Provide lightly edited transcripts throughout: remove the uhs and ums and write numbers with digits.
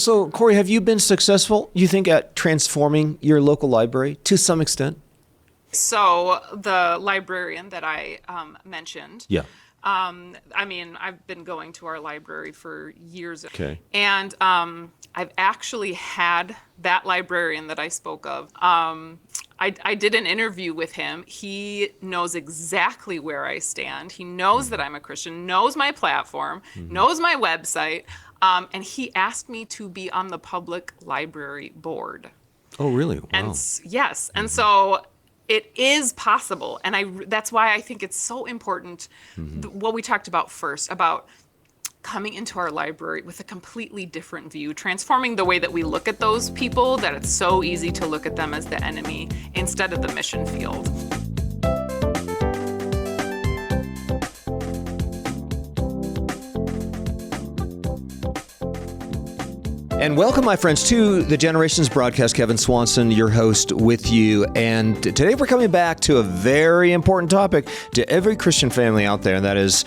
So Korrie, have you been successful, you think, at transforming your local library to some extent? So the librarian that I mentioned, Yeah. I've been going to our library for years. Okay. And I've actually had that librarian that I spoke of. I did an interview with him. He knows exactly where I stand. He knows that I'm a Christian, knows my platform, knows my website. And he asked me to be on the public library board. Oh, really? Wow. And yes. And so it is possible. And that's why I think it's so important, what we talked about first, about coming into our library with a completely different view, transforming the way that we look at those people, that it's so easy to look at them as the enemy instead of the mission field. And welcome, my friends, to the Generations broadcast. Kevin Swanson, your host, with you. And today we're coming back to a very important topic to every Christian family out there, and that is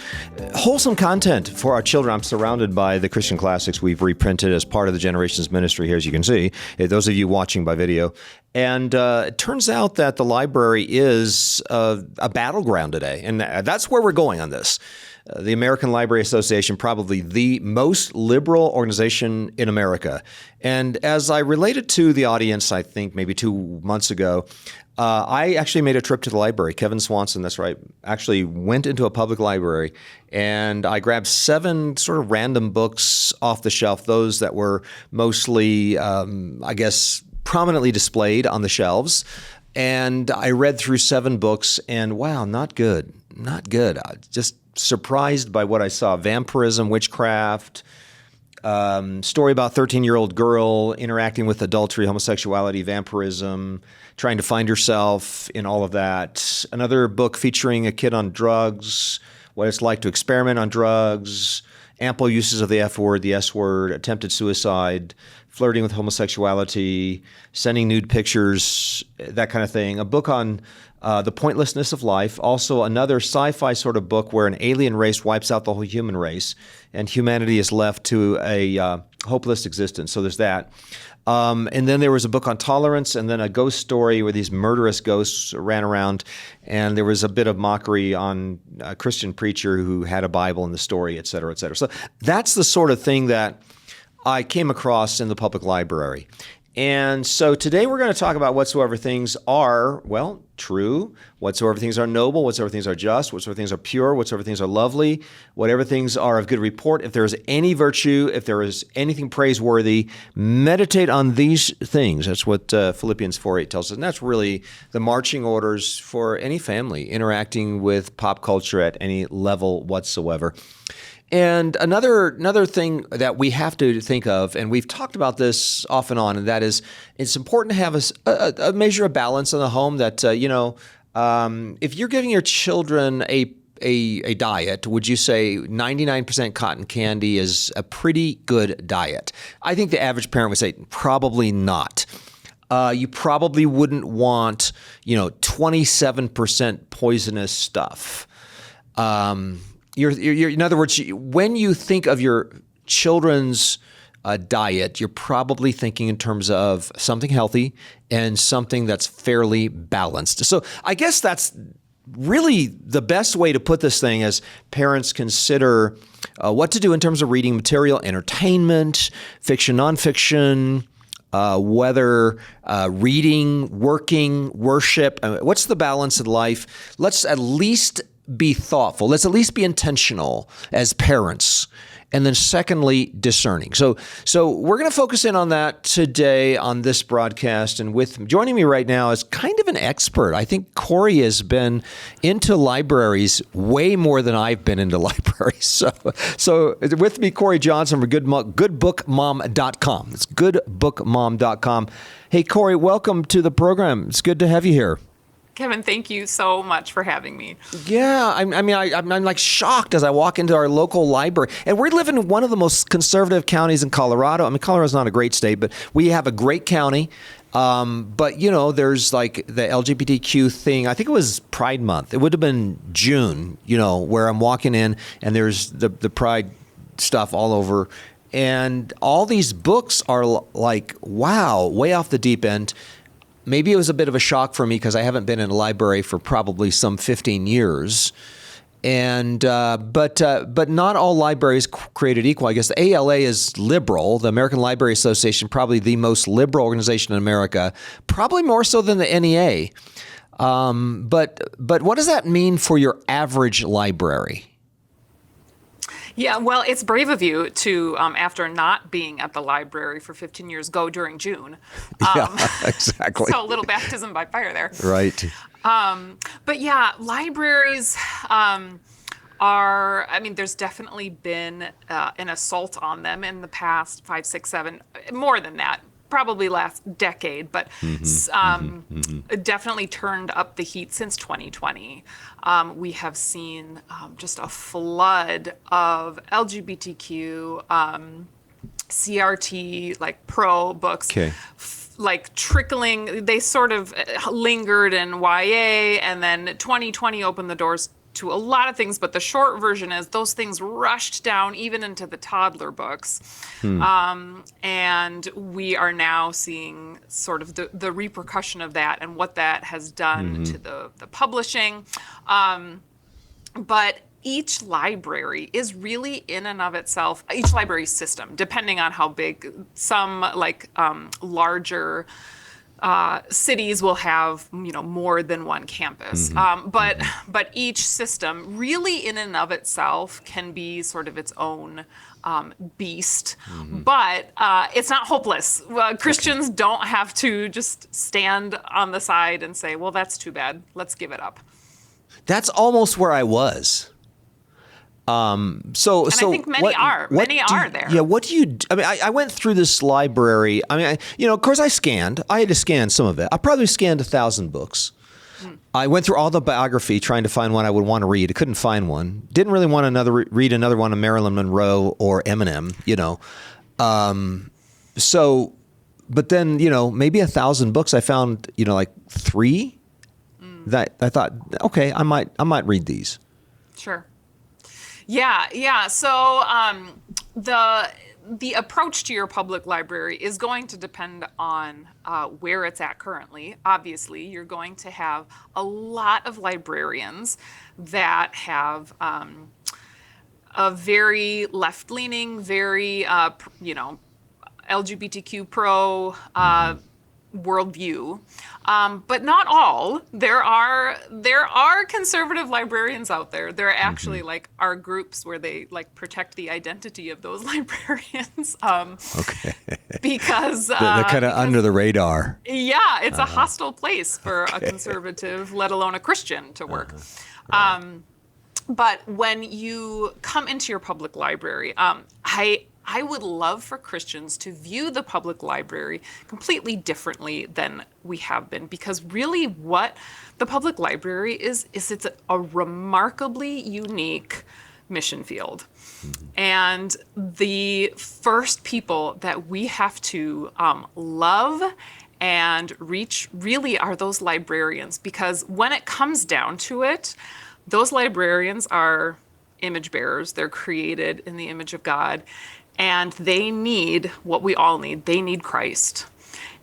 wholesome content for our children. I'm surrounded by the Christian classics we've reprinted as part of the Generations ministry here, as you can see, those of you watching by video. And it turns out that the library is a battleground today, and that's where we're going on this. The American Library Association, probably the most liberal organization in America. And as I related to the audience, I think maybe 2 months ago, I actually made a trip to the library. Kevin Swanson, that's right, actually went into a public library, and I grabbed 7 sort of random books off the shelf, those that were mostly, prominently displayed on the shelves. And I read through 7 books, and wow, not good. I just surprised by what I saw. Vampirism, witchcraft, story about 13-year-old girl interacting with adultery, homosexuality, vampirism, trying to find herself in all of that. Another book featuring a kid on drugs, what it's like to experiment on drugs, ample uses of the F word, the S word, attempted suicide, flirting with homosexuality, sending nude pictures, that kind of thing. A book on the pointlessness of life. Also another sci-fi sort of book where an alien race wipes out the whole human race and humanity is left to a hopeless existence. So there's that. And then there was a book on tolerance, and then a ghost story where these murderous ghosts ran around, and there was a bit of mockery on a Christian preacher who had a Bible in the story, et cetera, et cetera. So that's the sort of thing that I came across in the public library. And so today we're going to talk about whatsoever things are, well, true, whatsoever things are noble, whatsoever things are just, whatsoever things are pure, whatsoever things are lovely, whatever things are of good report. If there is any virtue, if there is anything praiseworthy, meditate on these things. That's what Philippians 4:8 tells us. And that's really the marching orders for any family interacting with pop culture at any level whatsoever. And another thing that we have to think of, and we've talked about this off and on, and that is it's important to have a measure of balance in the home that, if you're giving your children a diet, would you say 99% cotton candy is a pretty good diet? I think the average parent would say probably not. You probably wouldn't want, 27% poisonous stuff. You're, in other words, when you think of your children's diet, you're probably thinking in terms of something healthy and something that's fairly balanced. So I guess that's really the best way to put this thing as parents consider what to do in terms of reading material, entertainment, fiction, nonfiction, whether reading, working, worship. What's the balance in life? Let's at least be thoughtful. Let's at least be intentional as parents. And then secondly, discerning. So we're going to focus in on that today on this broadcast. And joining me right now is kind of an expert. I think Korrie has been into libraries way more than I've been into libraries. So with me, Korrie Johnson from goodbookmom.com. It's goodbookmom.com. Hey, Korrie, welcome to the program. It's good to have you here. Kevin, thank you so much for having me. Yeah, I'm like shocked as I walk into our local library. And we live in one of the most conservative counties in Colorado. I mean, Colorado's not a great state, but we have a great county. But, there's like the LGBTQ thing. I think it was Pride Month. It would have been June, where I'm walking in and there's the Pride stuff all over. And all these books are like, wow, way off the deep end. Maybe it was a bit of a shock for me because I haven't been in a library for probably some 15 years. And but not all libraries created equal. I guess the ALA is liberal. The American Library Association, probably the most liberal organization in America, probably more so than the NEA. But what does that mean for your average library? Yeah, well, it's brave of you to, after not being at the library for 15 years, go during June. Yeah, exactly. So a little baptism by fire there. Right. But yeah, libraries there's definitely been an assault on them in the past 5, 6, 7, more than that. Probably last decade, but definitely turned up the heat since 2020. We have seen just a flood of LGBTQ, CRT, like pro books, like trickling. They sort of lingered in YA, and then 2020 opened the doors to a lot of things, but the short version is those things rushed down even into the toddler books. And we are now seeing sort of the repercussion of that and what that has done to the publishing. But each library is really in and of itself, each library system, depending on how big, some like larger cities will have, more than one campus. But each system really in and of itself can be sort of its own beast. But it's not hopeless. Christians don't have to just stand on the side and say, well, that's too bad. Let's give it up. That's almost where I was. So I think many are there. Yeah. What do you? I mean, I went through this library. I mean, of course, I had to scan some of it. I probably scanned 1,000 books. I went through all the biography trying to find one I would want to read. I couldn't find one. Didn't really want to read another one of Marilyn Monroe or Eminem. But then maybe 1,000 books. I found like 3 that I thought, okay, I might read these. Sure. Yeah. So the approach to your public library is going to depend on where it's at currently. Obviously, you're going to have a lot of librarians that have a very left-leaning, very LGBTQ pro worldview, but not all. There are conservative librarians out there. There actually are groups where they protect the identity of those librarians. Okay. Because they're kind of under the radar. Yeah, it's a hostile place for a conservative, let alone a Christian, to work. But when you come into your public library, I would love for Christians to view the public library completely differently than we have been, because really what the public library is it's a remarkably unique mission field. And the first people that we have to love and reach really are those librarians, because when it comes down to it, those librarians are image bearers. They're created in the image of God. And they need what we all need. They need Christ.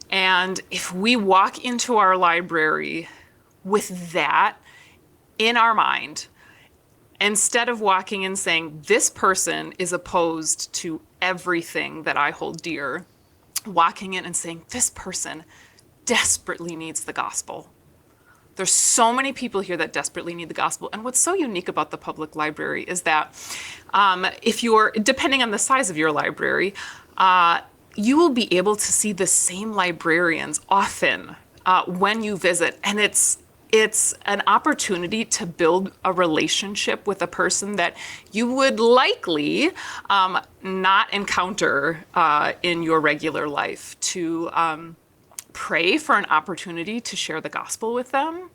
And if we walk into our library with that in our mind, instead of walking in saying, this person is opposed to everything that I hold dear, walking in and saying, this person desperately needs the gospel. There's so many people here that desperately need the gospel. And what's so unique about the public library is that if you're, depending on the size of your library, you will be able to see the same librarians often when you visit. And it's an opportunity to build a relationship with a person that you would likely not encounter in your regular life, to pray for an opportunity to share the gospel with them,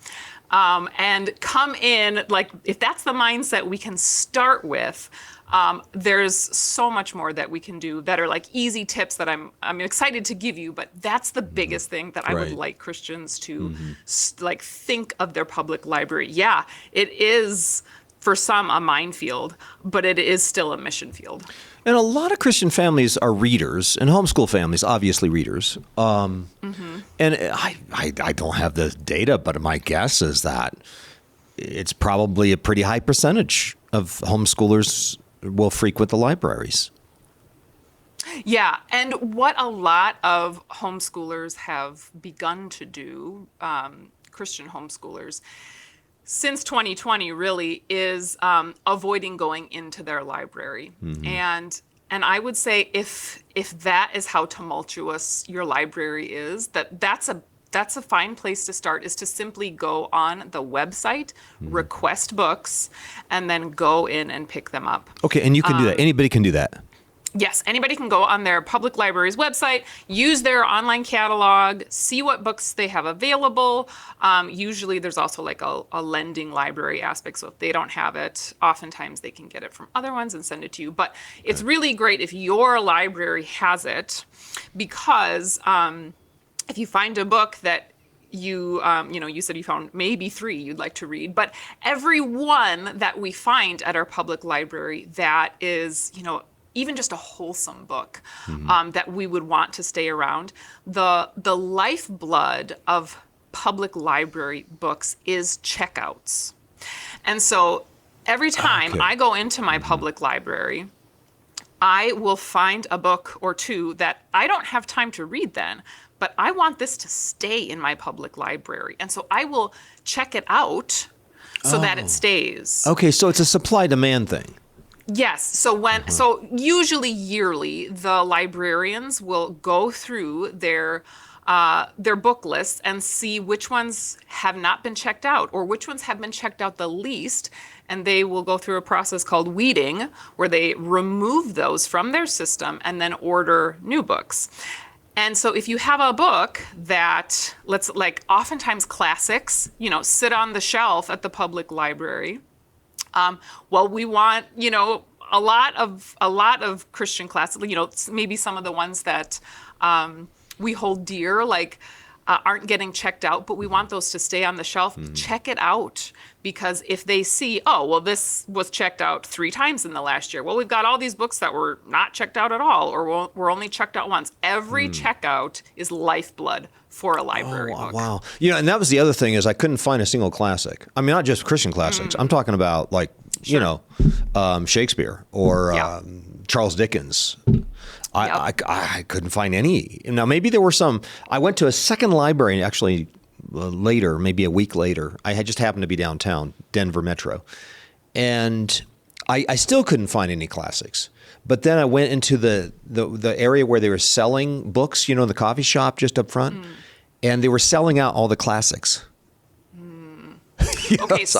and come in, if that's the mindset we can start with, there's so much more that we can do that are easy tips that I'm excited to give you, but that's the biggest thing that I would like Christians to think of their public library. Yeah, it is for some a minefield, but it is still a mission field. And a lot of Christian families are readers, and homeschool families, obviously readers. And I don't have the data, but my guess is that it's probably a pretty high percentage of homeschoolers will frequent the libraries. Yeah, and what a lot of homeschoolers have begun to do, Christian homeschoolers, since 2020 really is avoiding going into their library. And I would say if that is how tumultuous your library is, that's a fine place to start, is to simply go on the website, request books, and then go in and pick them up. Okay, and you can do that. Anybody can do that. Yes, anybody can go on their public library's website, use their online catalog, see what books they have available. Usually there's also like a lending library aspect, so if they don't have it, oftentimes they can get it from other ones and send it to you. But it's really great if your library has it, because if you find a book that you said you found maybe 3 you'd like to read, but every one that we find at our public library that is, even just a wholesome book that we would want to stay around. The lifeblood of public library books is checkouts. And so every time I go into my public library, I will find a book or 2 that I don't have time to read then, but I want this to stay in my public library. And so I will check it out so that it stays. Okay, so it's a supply-demand thing. Yes. So usually yearly, the librarians will go through their book lists and see which ones have not been checked out or which ones have been checked out the least. And they will go through a process called weeding, where they remove those from their system and then order new books. And so if you have a book that, oftentimes classics, sit on the shelf at the public library. We want, a lot of Christian classics, maybe some of the ones that we hold dear, aren't getting checked out, but we want those to stay on the shelf. Check it out, because if they see, this was checked out 3 times in the last year. Well, we've got all these books that were not checked out at all, or were only checked out once. Every checkout is lifeblood for a library book. Wow. And that was the other thing, is I couldn't find a single classic. I mean, not just Christian classics. I'm talking about Shakespeare or Charles Dickens. I couldn't find any. Now, maybe there were some. I went to a second library actually later, maybe a week later. I had just happened to be downtown, Denver Metro. And I still couldn't find any classics. But then I went into the area where they were selling books, the coffee shop just up front. And they were selling out all the classics. Okay, so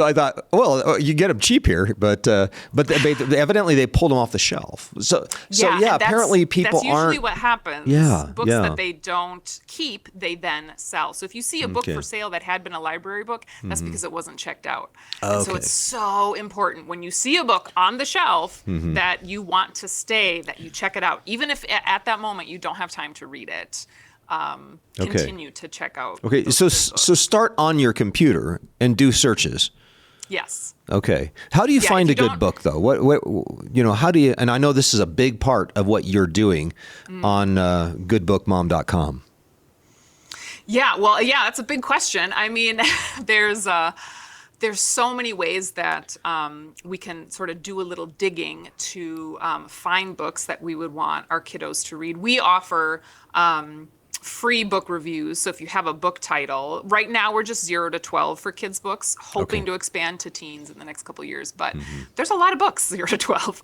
I thought, well, you get them cheap here, but evidently they pulled them off the shelf. So apparently people that's usually aren't. what happens. Books that they don't keep, they then sell. So if you see a book for sale that had been a library book, that's because it wasn't checked out. And so it's so important when you see a book on the shelf that you want to stay, that you check it out, even if at that moment you don't have time to read it. Continue to check out. Okay, so start on your computer and do searches. Yes. Okay. How do you find a good book, though? What how do you? And I know this is a big part of what you're doing on goodbookmom.com. Yeah. Well, that's a big question. I mean, there's so many ways that we can sort of do a little digging to find books that we would want our kiddos to read. We offer free book reviews. So if you have a book title, right now we're just 0 to 12 for kids books, hoping to expand to teens in the next couple of years. But there's a lot of books 0 to 12.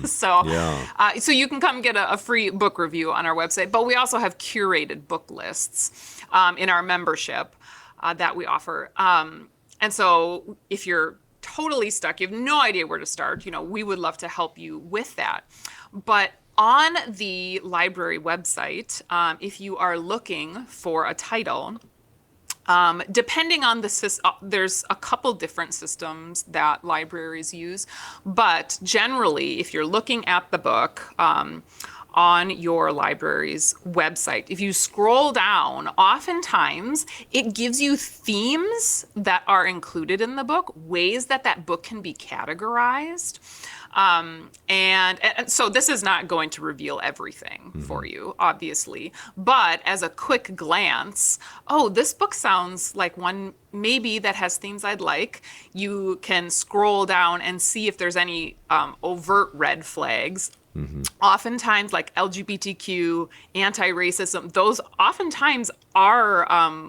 So you can come get a free book review on our website. But we also have curated book lists in our membership that we offer. And so if you're totally stuck, you have no idea where to start, we would love to help you with that. But on the library website, if you are looking for a title, depending on the system, there's a couple different systems that libraries use. But generally, if you're looking at the book, on your library's website. If you scroll down, oftentimes it gives you themes that are included in the book, ways that that book can be categorized. And so this is not going to reveal everything for you, obviously, but as a quick glance, oh, this book sounds like one maybe that has themes I'd like. You can scroll down and see if there's any overt red flags. Oftentimes, like LGBTQ, anti-racism, those oftentimes are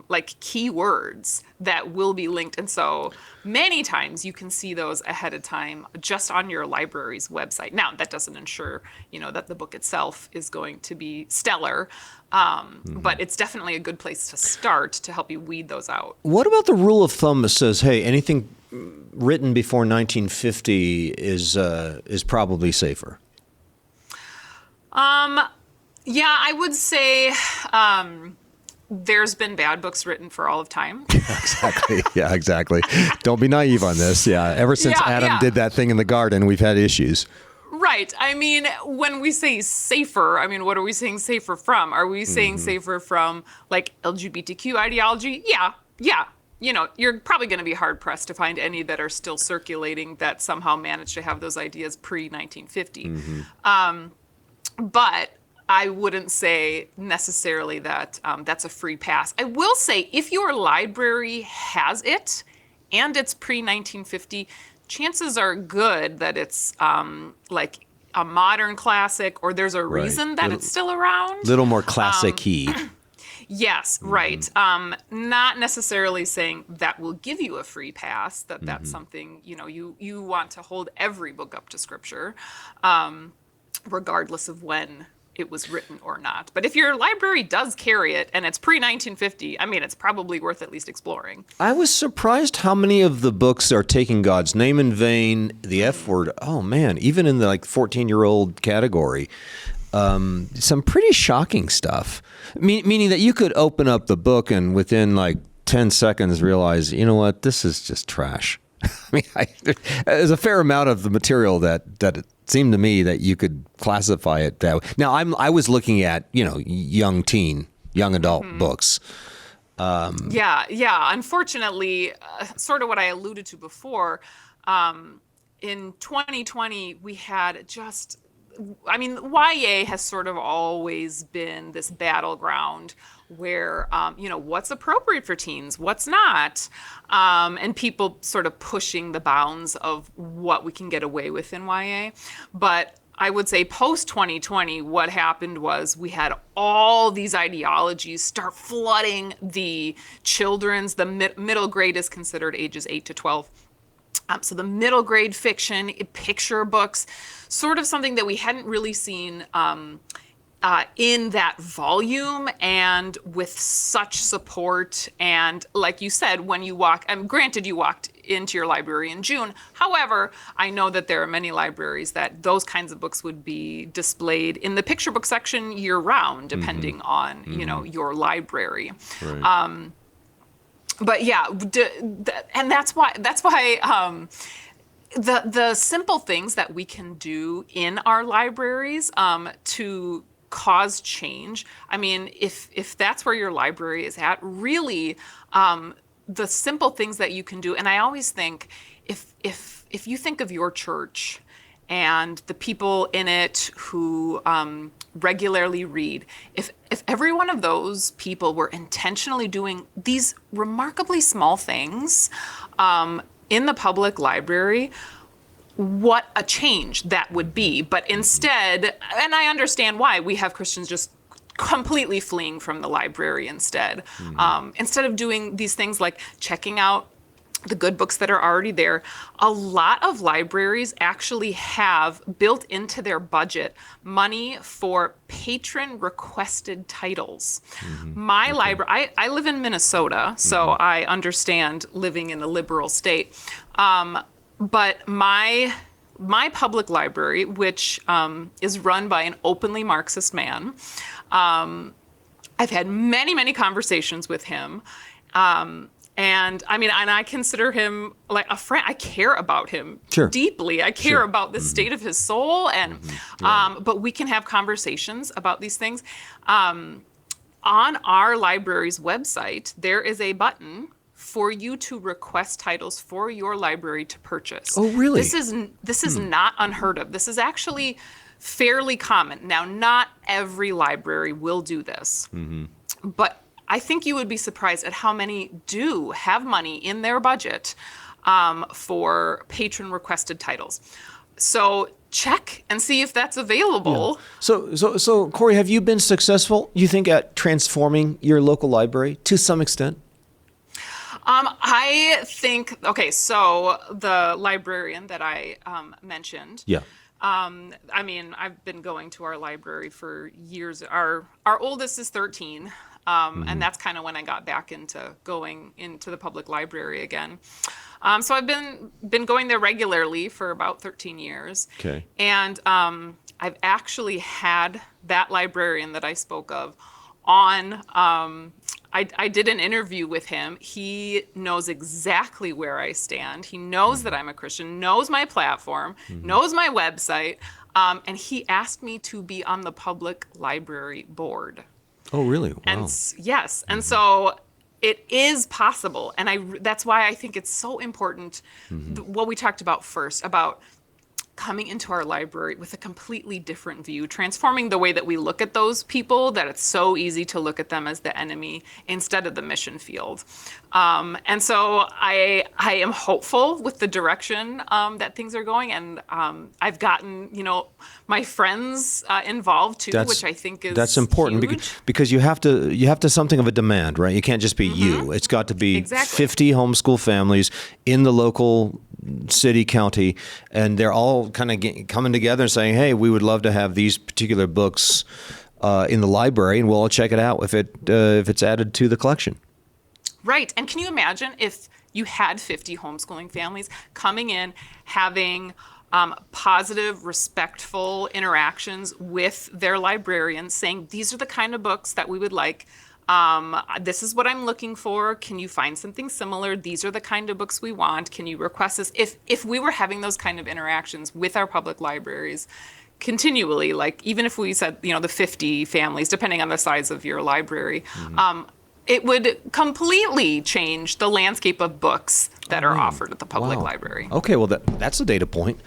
like keywords that will be linked. And so many times you can see those ahead of time just on your library's website. Now, that doesn't ensure, that the book itself is going to be stellar, but it's definitely a good place to start to help you weed those out. What about the rule of thumb that says, hey, anything written before 1950 is probably safer? Yeah, I would say there's been bad books written for all of time. Exactly. Yeah, exactly. Don't be naive on this. Yeah. Ever since Adam did that thing in the garden, we've had issues. Right. I mean, when we say safer, what are we saying safer from? Are we saying safer from like LGBTQ ideology? Yeah. You're probably going to be hard pressed to find any that are still circulating that somehow managed to have those ideas pre-1950. But I wouldn't say necessarily that that's a free pass. I will say if your library has it and it's pre-1950, chances are good that it's like a modern classic or there's a reason that it's still around. Little more classic-y. Yes, right. Not necessarily saying that will give you a free pass, that's something, you want to hold every book up to Scripture. Regardless of when it was written or not. But if your library does carry it and it's pre-1950, it's probably worth at least exploring. I was surprised how many of the books are taking God's name in vain, the F word. Oh man, even in the 14-year-old category. Some pretty shocking stuff. Meaning that you could open up the book and within 10 seconds realize, you know what, this is just trash. There's a fair amount of the material that it seemed to me that you could classify it that way. Now, I was looking at, young adult books. Yeah. Unfortunately, sort of what I alluded to before, in 2020, we had YA has sort of always been this battleground where, what's appropriate for teens, what's not, and people sort of pushing the bounds of what we can get away with in YA. But I would say post-2020, what happened was we had all these ideologies start flooding the children's, the middle grade is considered ages 8 to 12. So the middle grade fiction, picture books, sort of something that we hadn't really seen in that volume and with such support. And like you said, when you granted you walked into your library in June. However, I know that there are many libraries that those kinds of books would be displayed in the picture book section year round, depending on, your library. Right. But yeah, and that's why the simple things that we can do in our libraries to cause change. If that's where your library is at, really, the simple things that you can do. And I always think if you think of your church and the people in it who regularly read, if every one of those people were intentionally doing these remarkably small things in the public library, what a change that would be. But instead, and I understand why, we have Christians just completely fleeing from the library instead. Instead of doing these things like checking out the good books that are already there, a lot of libraries actually have built into their budget money for patron requested titles. My library, I live in Minnesota, so I understand living in a liberal state. But my public library, which is run by an openly Marxist man, I've had many, many conversations with him. And I mean, and I consider him like a friend. I care about him Sure. deeply. I care about the state of his soul. And, but we can have conversations about these things. On our library's website, there is a button for you to request titles for your library to purchase. Oh, really? This is not unheard of. This is actually fairly common. Now, not every library will do this, but I think you would be surprised at how many do have money in their budget for patron requested titles. So check and see if that's available. Yeah. So Korrie, have you been successful, you think, at transforming your local library to some extent? I think, okay, so the librarian that I mentioned. Yeah. I mean, I've been going to our library for years. Our oldest is 13, and that's kind of when I got back into going into the public library again. So I've been going there regularly for about 13 years. Okay. And I've actually had that librarian that I spoke of on. I did an interview with him. He knows exactly where I stand. He knows that I'm a Christian, knows my platform, knows my website, and he asked me to be on the public library board. Oh, really? Wow. And yes, and so it is possible, and that's why I think it's so important. What we talked about first about coming into our library with a completely different view, transforming the way that we look at those people, that it's so easy to look at them as the enemy instead of the mission field. And so I am hopeful with the direction that things are going. And I've gotten, my friends involved too, which I think is that's important huge. because you have to something of a demand, right? You can't just be you. It's got to be 50 homeschool families in the local city, county, and they're all kind of coming together and saying, hey, we would love to have these particular books in the library, and we'll all check it out if it's added to the collection. Right. And can you imagine if you had 50 homeschooling families coming in, having positive, respectful interactions with their librarians, saying, these are the kind of books that we would like. This is what I'm looking for. Can you find something similar? These are the kind of books we want. Can you request this? If we were having those kind of interactions with our public libraries continually, like even if we said, the 50 families, depending on the size of your library, it would completely change the landscape of books that are offered at the public library. Okay, well, that's a data point.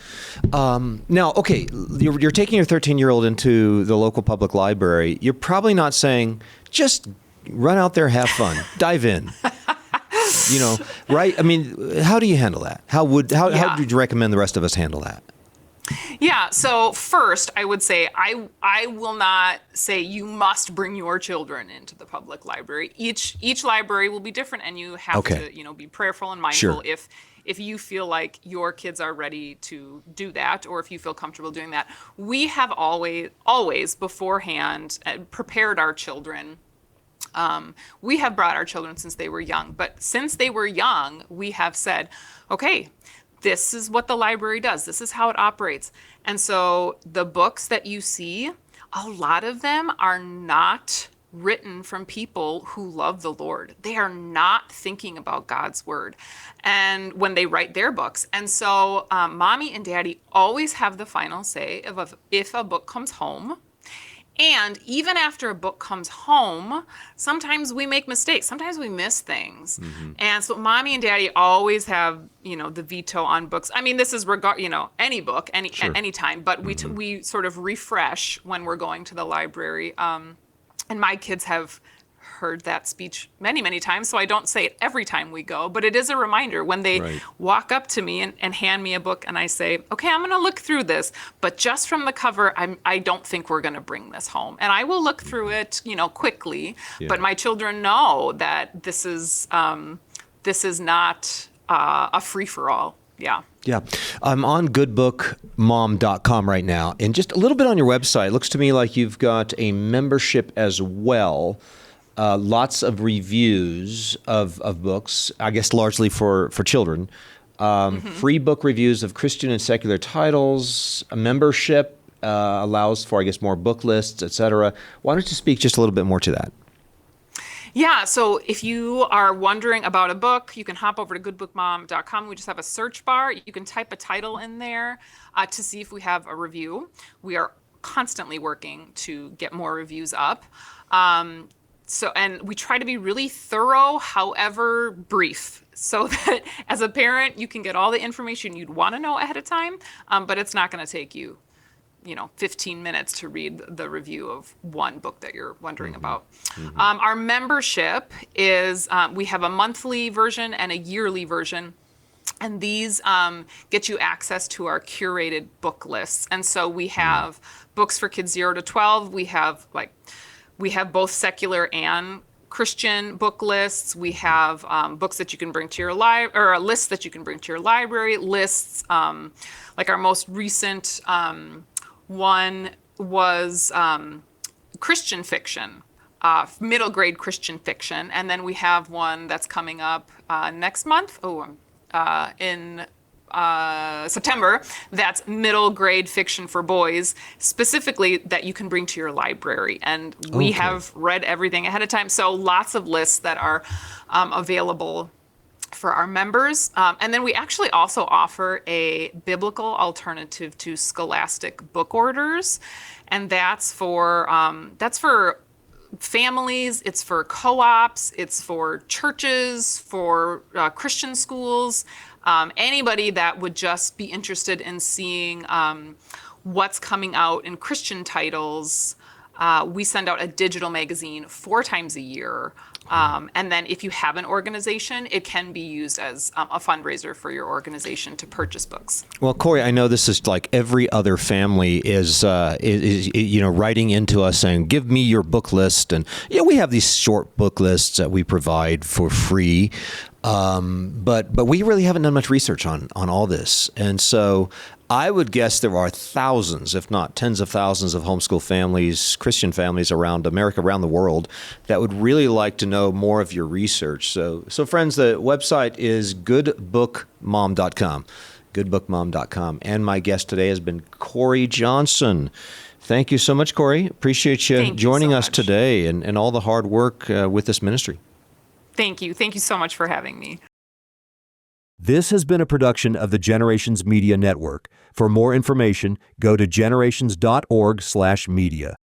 Now, okay, you're taking your 13-year-old into the local public library. You're probably not saying, just run out there, have fun, dive in. Right? I mean, how do you handle that? How would you recommend the rest of us handle that? Yeah. So first, I would say I will not say you must bring your children into the public library. Each library will be different, and you have to be prayerful and mindful if you feel like your kids are ready to do that, or if you feel comfortable doing that. We have always beforehand prepared our children. We have brought our children since they were young, but since they were young, we have said, okay, this is what the library does. This is how it operates. And so the books that you see, a lot of them are not written from people who love the Lord. They are not thinking about God's word and when they write their books. And so mommy and daddy always have the final say if a book comes home. And even after a book comes home, sometimes we make mistakes. Sometimes we miss things. And so mommy and daddy always have, the veto on books. I mean, this is any book, any time, but we sort of refresh when we're going to the library. And my kids have heard that speech many, many times, so I don't say it every time we go, but it is a reminder when they walk up to me and hand me a book and I say, okay, I'm going to look through this, but just from the cover, I don't think we're going to bring this home. And I will look through it, quickly, but my children know that this is not a free-for-all. Yeah. Yeah. I'm on goodbookmom.com right now, and just a little bit on your website. It looks to me like you've got a membership as well. Lots of reviews of books, I guess largely for children. Free book reviews of Christian and secular titles. A membership allows for, I guess, more book lists, etc. Why don't you speak just a little bit more to that? Yeah, so if you are wondering about a book, you can hop over to goodbookmom.com. We just have a search bar. You can type a title in there to see if we have a review. We are constantly working to get more reviews up. And we try to be really thorough, however brief, so that as a parent, you can get all the information you'd want to know ahead of time, but it's not going to take you 15 minutes to read the review of one book that you're wondering about. Our membership is, we have a monthly version and a yearly version. And these get you access to our curated book lists. And so we have books for kids 0 to 12. We have both secular and Christian book lists. We have books that you can bring to your library, or a list that you can bring to your library. Lists, like our most recent one was Christian fiction, middle grade Christian fiction. And then we have one that's coming up next month, in September, that's middle grade fiction for boys, specifically that you can bring to your library. And we have read everything ahead of time. So lots of lists that are available for our members. And then we actually also offer a biblical alternative to scholastic book orders. And that's for families, it's for co-ops, it's for churches, for Christian schools, anybody that would just be interested in seeing what's coming out in Christian titles. We send out a digital magazine 4 times a year. And then if you have an organization, it can be used as a fundraiser for your organization to purchase books. Well, Korrie, I know this is like every other family is writing into us saying, give me your book list. And we have these short book lists that we provide for free. But we really haven't done much research on all this. And so I would guess there are thousands, if not tens of thousands of homeschool families, Christian families around America, around the world, that would really like to know more of your research. So friends, the website is goodbookmom.com, goodbookmom.com. And my guest today has been Korrie Johnson. Thank you so much, Korrie. Appreciate you joining us today and all the hard work with this ministry. Thank you. Thank you so much for having me. This has been a production of the Generations Media Network. For more information, go to generations.org/media.